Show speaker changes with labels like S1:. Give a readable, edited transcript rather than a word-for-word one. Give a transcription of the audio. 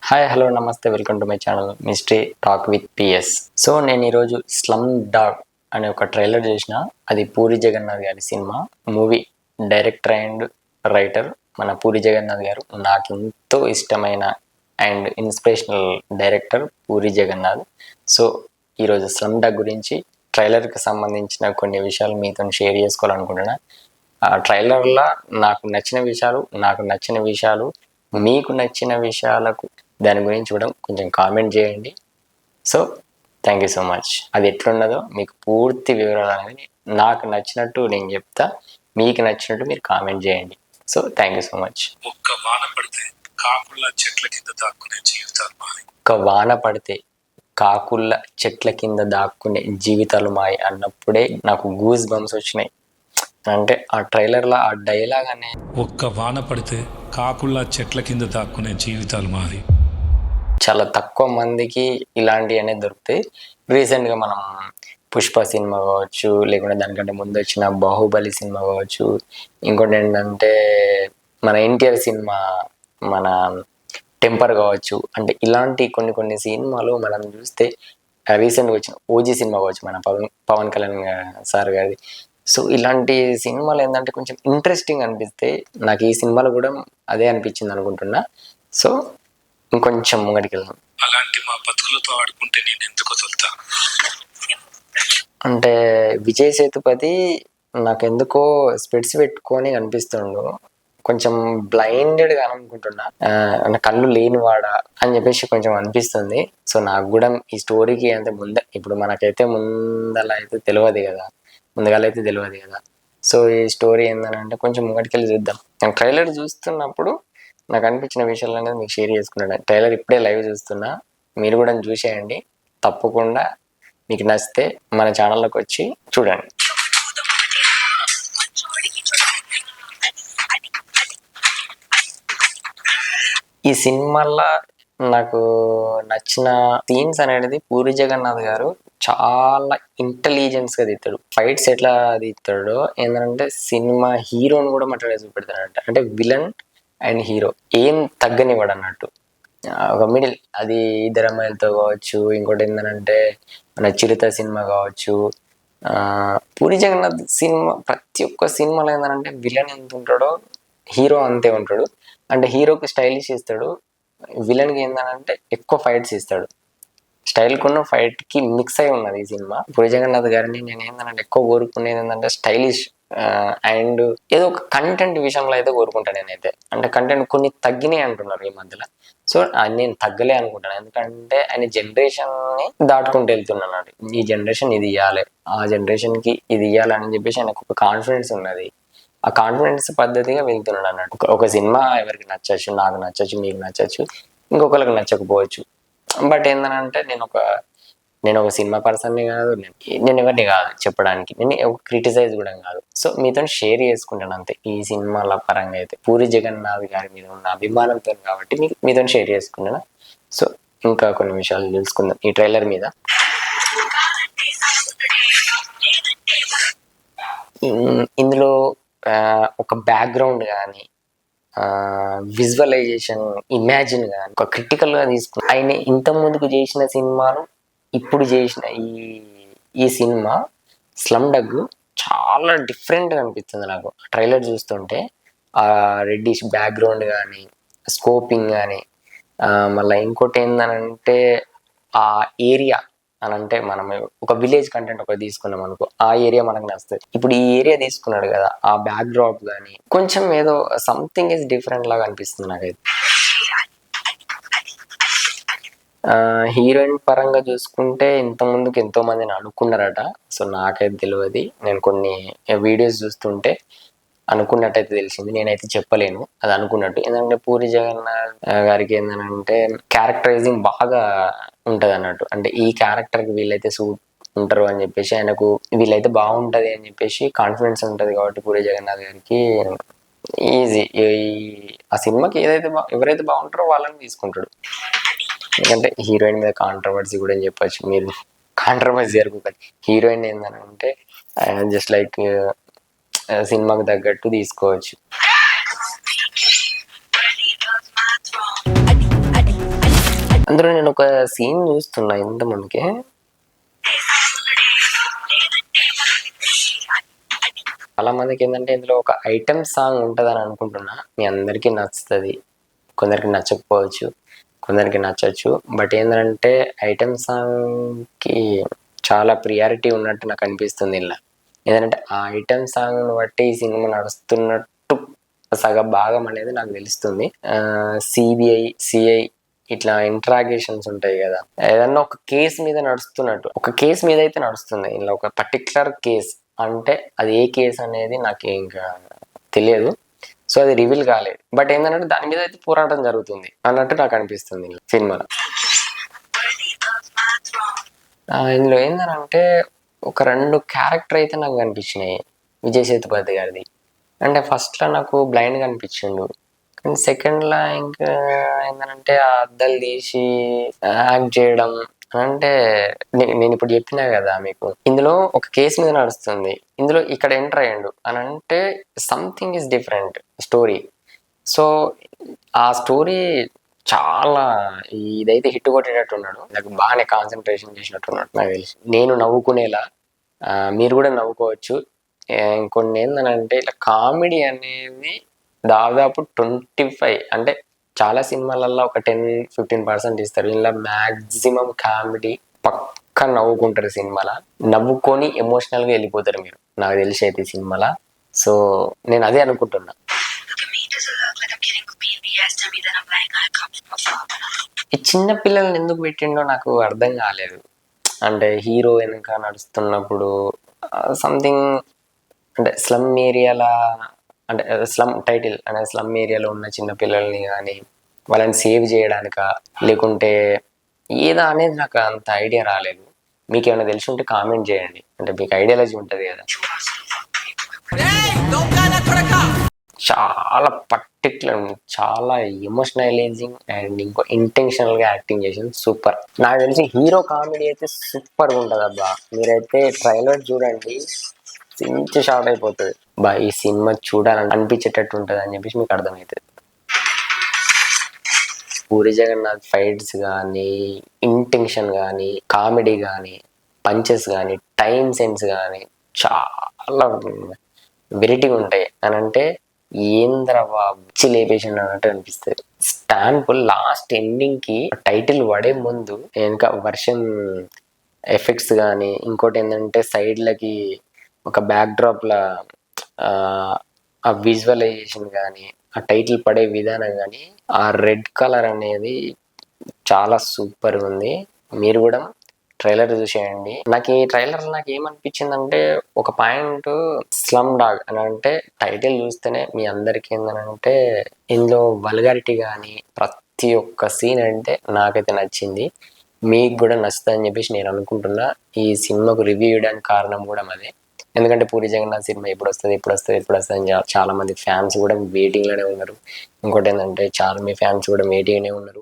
S1: Hi hello నమస్తే welcome to my channel mystery talk with PS. So నేను ఈరోజు slum dog అనే ఒక ట్రైలర్ చేసిన. అది పూరి జగన్నాథ్ గారి సినిమా. మూవీ డైరెక్టర్ అండ్ రైటర్ మన పూరి జగన్నాథ్ గారు. నాకు ఎంతో ఇష్టమైన and inspirational director Puri Jagannadh. So ఈరోజు స్లమ్ డాగ్ గురించి ట్రైలర్కి సంబంధించిన కొన్ని విషయాలు మీతో షేర్ చేసుకోవాలనుకుంటున్నా. ఆ ట్రైలర్లో నాకు నచ్చిన విషయాలు మీకు నచ్చిన విషయాలకు దాని గురించి కూడా కొంచెం కామెంట్ చేయండి. So thank you so much. అది ఎట్లున్నదో మీకు పూర్తి వివరాలు అనేది నాకు నచ్చినట్టు నేను చెప్తా, మీకు నచ్చినట్టు మీరు కామెంట్ చేయండి. So thank you so much.
S2: ఒక్క వాన పడితే కాకుల చెట్ల కింద దాక్కునే జీవితాలు మాయి.
S1: ఒక్క వాన పడితే కాకుల చెట్ల కింద దాక్కునే జీవితాలు మాయి అన్నప్పుడే నాకు గూస్ బంప్స్ వచ్చినాయి. అంటే ఆ ట్రైలర్లో ఆ డైలాగ్ అనే
S2: ఒక్క వాన పడితే కాకుల చెట్ల కింద దాక్కునే జీవితాలు మాది.
S1: చాలా తక్కువ మందికి ఇలాంటివి అనేది దొరుకుతాయి. రీసెంట్గా మనం పుష్ప సినిమా కావచ్చు, లేకుంటే దానికంటే ముందు వచ్చిన బాహుబలి సినిమా కావచ్చు, ఇంకోటి ఏంటంటే మన ఎన్టీఆర్ సినిమా మన టెంపర్ కావచ్చు. అంటే ఇలాంటి కొన్ని సినిమాలు మనం చూస్తే రీసెంట్గా వచ్చిన ఓజీ సినిమా కావచ్చు, మన పవన్ కళ్యాణ్ సార్ గారిది. సో ఇలాంటి సినిమాలు ఏంటంటే కొంచెం ఇంట్రెస్టింగ్ అనిపిస్తే నాకు ఈ సినిమాలో కూడా అదే అనిపించింది అనుకుంటున్నా. సో ఇంకొంచెం ముంగడికి వెళ్దాం.
S2: అలాంటి మా బతుకులతో ఆడుకుంటే నేను ఎందుకు వదులుతా?
S1: అంటే విజయ్ సేతుపతి నాకు ఎందుకో స్పెట్స్ పెట్టుకొని కనిపిస్తుండు, కొంచెం బ్లైండెడ్గా అనుకుంటున్నా, అంటే కళ్ళు లేనివాడా అని చెప్పేసి కొంచెం అనిపిస్తుంది. సో నాకు కూడా ఈ స్టోరీకి అంటే ఇప్పుడు మనకైతే ముందుగాలైతే తెలియదు కదా. సో ఈ స్టోరీ ఏంటంటే కొంచెం ముంగటికెళ్ళి చూద్దాం. నేను ట్రైలర్ చూస్తున్నప్పుడు నాకు అనిపించిన విషయాలు అనేది మీకు షేర్ చేసుకున్నాను. ట్రైలర్ ఇప్పుడే లైవ్ చూస్తున్నా, మీరు కూడా చూసేయండి. తప్పకుండా మీకు నచ్చితే మన ఛానల్లోకి వచ్చి చూడండి. ఈ సినిమాల్లో నాకు నచ్చిన సీన్స్ అనేది పూరి జగన్నాథ్ గారు చాలా ఇంటెలిజెన్స్ గా తీస్తాడు. ఫైట్స్ ఎట్లా తీస్తాడో ఏంటంటే సినిమా హీరోని కూడా మాట్లాడే చూపెడతాడంట. అంటే విలన్ అండ్ హీరో ఏం తగ్గనివ్వడు అన్నట్టు. ఒక మిడిల్, అది ఇద్దరు అమ్మాయిలతో కావచ్చు, ఇంకోటి ఏంటంటే మన చిరుత సినిమా కావచ్చు. పూరి జగన్నాథ్ సినిమా ప్రతి ఒక్క సినిమాలో ఏంటంటే విలన్ ఎంత ఉంటాడో హీరో అంతే ఉంటాడు. అంటే హీరోకి స్టైలిష్ ఇస్తాడు, విలన్కి ఏంటంటే ఎక్కువ ఫైట్స్ ఇస్తాడు. స్టైల్ కున్న ఫైట్ కి మిక్స్ అయి ఉన్నది ఈ సినిమా. పూరి జగన్నాథ్ గారిని నేను ఏంటంటే ఎక్కువ కోరుకునేది ఏంటంటే స్టైలిష్ అండ్ ఏదో ఒక కంటెంట్ విషయంలో అయితే కోరుకుంటాను నేనైతే. అంటే కంటెంట్ కొన్ని తగ్గినాయి అంటున్నారు ఈ మధ్యలో. సో నేను తగ్గలే అనుకుంటాను, ఎందుకంటే ఆయన జనరేషన్ ని దాటుకుంటూ వెళ్తున్నాడు. ఈ జనరేషన్ ఇది ఇవ్వాలి, ఆ జనరేషన్ కి ఇది ఇవ్వాలి అని చెప్పేసి ఆయనకు ఒక కాన్ఫిడెన్స్ ఉన్నది. ఆ కాన్ఫిడెన్స్ పద్ధతిగా వెళ్తున్నాడు అన్నట్టు. ఒక సినిమా ఎవరికి నచ్చచ్చు, నాకు నచ్చచ్చు, మీకు నచ్చచ్చు, ఇంకొకరికి నచ్చకపోవచ్చు. బట్ ఏంటంటే నేను ఒక సినిమా పర్సన్ని కాదు, నేను ఎవరిని కాదు చెప్పడానికి, నేను ఒక క్రిటిసైజ్ కూడా కాదు. సో మీతో షేర్ చేసుకుంటాను అంతే. ఈ సినిమాల పరంగా అయితే పూరి జగన్నాథ్ గారి మీద ఉన్న అభిమానంతో కాబట్టి మీతో షేర్ చేసుకుంటాను. సో ఇంకా కొన్ని విషయాలు తెలుసుకుందాం ఈ ట్రైలర్ మీద. ఇందులో ఒక బ్యాక్గ్రౌండ్ కానీ విజువలైజేషన్, ఇమాజిన్ కానీ ఒక క్రిటికల్గా తీసుకుని ఆయన ఇంత ముందుకు చేసిన సినిమాలు ఇప్పుడు చేసిన ఈ సినిమా స్లమ్ డగ్ చాలా డిఫరెంట్గా అనిపిస్తుంది నాకు ట్రైలర్ చూస్తుంటే. ఆ రెడ్డిష్ బ్యాక్గ్రౌండ్ కానీ, స్కోపింగ్ కానీ, మళ్ళీ ఇంకోటి ఏంటంటే ఆ ఏరియా అని, అంటే మనం ఒక విలేజ్ కంటెంట్ ఒకటి తీసుకున్నాం అనుకో, ఆ ఏరియా మనకు నచ్చుతుంది. ఇప్పుడు ఈ ఏరియా తీసుకున్నాడు కదా, ఆ బ్యాక్ డ్రాప్ కానీ కొంచెం ఏదో సంథింగ్ ఇస్ డిఫరెంట్ లాగా అనిపిస్తుంది నాకైతే. హీరోయిన్ పరంగా చూసుకుంటే ఇంత ముందుకు ఎంతో మందిని అనుకున్నారట. సో నాకైతే తెలియదు, నేను కొన్ని వీడియోస్ చూస్తుంటే అనుకున్నట్టయితే తెలిసింది. నేనైతే చెప్పలేను అది అనుకున్నట్టు, ఎందుకంటే పూరి జగన్నాథ్ గారికి ఏంటంటే క్యారెక్టరైజింగ్ బాగా ఉంటది అన్నట్టు. అంటే ఈ క్యారెక్టర్ కి వీళ్ళైతే సూట్ ఉంటారు అని చెప్పేసి, ఆయనకు వీళ్ళైతే బాగుంటది అని చెప్పేసి కాన్ఫిడెన్స్ ఉంటది. కాబట్టి పూరి జగన్నాథ్ గారికి ఈజీ ఆ సినిమాకి ఎవరైతే బాగుంటారో వాళ్ళని తీసుకుంటాడు. ఎందుకంటే హీరోయిన్ మీద కాంట్రవర్సీ కూడా అని చెప్పచ్చు. మీరు కాంట్రవర్సీ జరుగుతుంది. హీరోయిన్ ఏంటంటే జస్ట్ లైక్ సినిమాకు తగ్గట్టు తీసుకోవచ్చు. సీన్ చూస్తున్నా ఇంత ముందుకే. చాలా మందికి ఏంటంటే ఇందులో ఒక ఐటెం సాంగ్ ఉంటుందని అనుకుంటున్నా. మీ అందరికీ నచ్చుతుంది, కొందరికి నచ్చకపోవచ్చు, కొందరికి నచ్చచ్చు. బట్ ఏంటంటే ఐటెం సాంగ్కి చాలా ప్రియారిటీ ఉన్నట్టు నాకు అనిపిస్తుంది ఇలా. ఏంటంటే ఆ ఐటెం సాంగ్ను బట్టి ఈ సినిమా నడుస్తున్నట్టు సగ భాగం అనేది నాకు తెలుస్తుంది. సిబిఐ, సిఐ ఇట్లా ఇంట్రాగేషన్స్ ఉంటాయి కదా, ఏదన్నా ఒక కేసు మీద నడుస్తున్నట్టు, ఒక కేసు మీద అయితే నడుస్తుంది ఇలా, ఒక పర్టికులర్ కేస్. అంటే అది ఏ కేసు అనేది నాకు ఇంకా తెలియదు, సో అది రివీల్ కాలేదు. బట్ ఏంటంటే దాని మీద అయితే పోరాటం జరుగుతుంది అన్నట్టు నాకు అనిపిస్తుంది సినిమాలో. ఇందులో ఏంటంటే ఒక 2 క్యారెక్టర్ అయితే నాకు కనిపించినాయి విజయ్ సేతుపతి గారిది. అంటే ఫస్ట్లో నాకు బ్లైండ్గా అనిపించిండు, కానీ సెకండ్లో ఇంకా ఏంటంటే ఆ అద్దాలు తీసి యాక్ట్ చేయడం. అంటే నేను ఇప్పుడు చెప్పినా కదా మీకు, ఇందులో ఒక కేసు మీద నడుస్తుంది, ఇందులో ఇక్కడ ఎంటర్ అయ్యండు అని అంటే something is different story. So ఆ స్టోరీ చాలా ఇదైతే హిట్ కొట్టేటట్టున్నాడు, నాకు బాగానే కాన్సన్ట్రేషన్ చేసినట్టున్నాడు నాకు తెలిసి. నేను నవ్వుకునేలా, మీరు కూడా నవ్వుకోవచ్చు. ఇంకొన్ని ఏంటంటే ఇట్లా కామెడీ అనేది దాదాపు 25, అంటే చాలా సినిమాలలో ఒక 10-15% ఇస్తారు, ఇలా మ్యాక్సిమం కామెడీ పక్కా నవ్వుకుంటారు సినిమాలో, నవ్వుకొని ఎమోషనల్గా వెళ్ళిపోతారు మీరు నాకు తెలిసి అయితే సినిమాలో. సో నేను అదే అనుకుంటున్నా. ఈ చిన్న పిల్లల్ని ఎందుకు పెట్టిండో నాకు అర్థం కాలేదు. అంటే హీరో వెనక నడుస్తున్నప్పుడు సంథింగ్, అంటే స్లమ్ ఏరియాలా, అంటే స్లమ్ టైటిల్ అంటే స్లమ్ ఏరియాలో ఉన్న చిన్న పిల్లల్ని కానీ వాళ్ళని సేవ్ చేయడానిక, లేకుంటే ఏదా అనేది నాకు అంత ఐడియా రాలేదు. మీకు ఏమైనా తెలిసి ఉంటే కామెంట్ చేయండి, అంటే మీకు ఐడియాలజీ ఉంటుంది కదా. చాలా పర్టికులర్, చాలా ఎమోషనలైజింగ్ అండ్ ఇంకో ఇంటెన్షనల్గా యాక్టింగ్ చేసింది, సూపర్. నాకు తెలిసి హీరో కామెడీ అయితే సూపర్గా ఉంటుంది అబ్బా. మీరైతే ట్రైలర్ చూడండి, మంచి షార్ట్ అయిపోతుంది బా. ఈ సినిమా చూడాలని అనిపించేటట్టు ఉంటుంది అని చెప్పేసి మీకు అర్థమవుతుంది. పూరి జగన్నాథ్ ఫైట్స్ కానీ, ఇంటెన్షన్ కానీ, కామెడీ కానీ, పంచెస్ కానీ, టైం సెన్స్ కానీ చాలా వెరైటీగా ఉంటాయి. అని అంటే ఏంద్రవా పిచ్చి లేపేసిండు అన్నట్టు అనిపిస్తుంది. స్టాంప్ లాస్ట్ ఎండింగ్కి టైటిల్ పడే ముందు వెనక వర్షం ఎఫెక్ట్స్ కానీ, ఇంకోటి ఏంటంటే సైడ్లకి ఒక బ్యాక్ డ్రాప్లా ఆ విజువలైజేషన్ కానీ, ఆ టైటిల్ పడే విధానం కానీ, ఆ రెడ్ కలర్ అనేది చాలా సూపర్ ఉంది. మీరు కూడా ట్రైలర్ చూసేయండి. నాకు ఈ ట్రైలర్ నాకు ఏమనిపించిందంటే, ఒక పాయింట్ స్లమ్ డాగ్ అని అంటే టైటిల్ చూస్తేనే మీ అందరికీ ఏంటంటే ఇందులో వల్గారిటీ కానీ ప్రతి ఒక్క సీన్ అంటే నాకైతే నచ్చింది, మీకు కూడా నచ్చుతుందని చెప్పేసి నేను అనుకుంటున్నా. ఈ సినిమాకు రివ్యూ ఇవ్వడానికి కారణం కూడా అదే. ఎందుకంటే పూరి జగన్నాథ్ సినిమా ఎప్పుడు వస్తుంది అని చాలా మంది ఫ్యాన్స్ కూడా వెయిటింగ్లోనే ఉన్నారు. ఇంకోటి ఏంటంటే చాలా మీ ఫ్యాన్స్ కూడా వెయిటింగ్నే ఉన్నారు.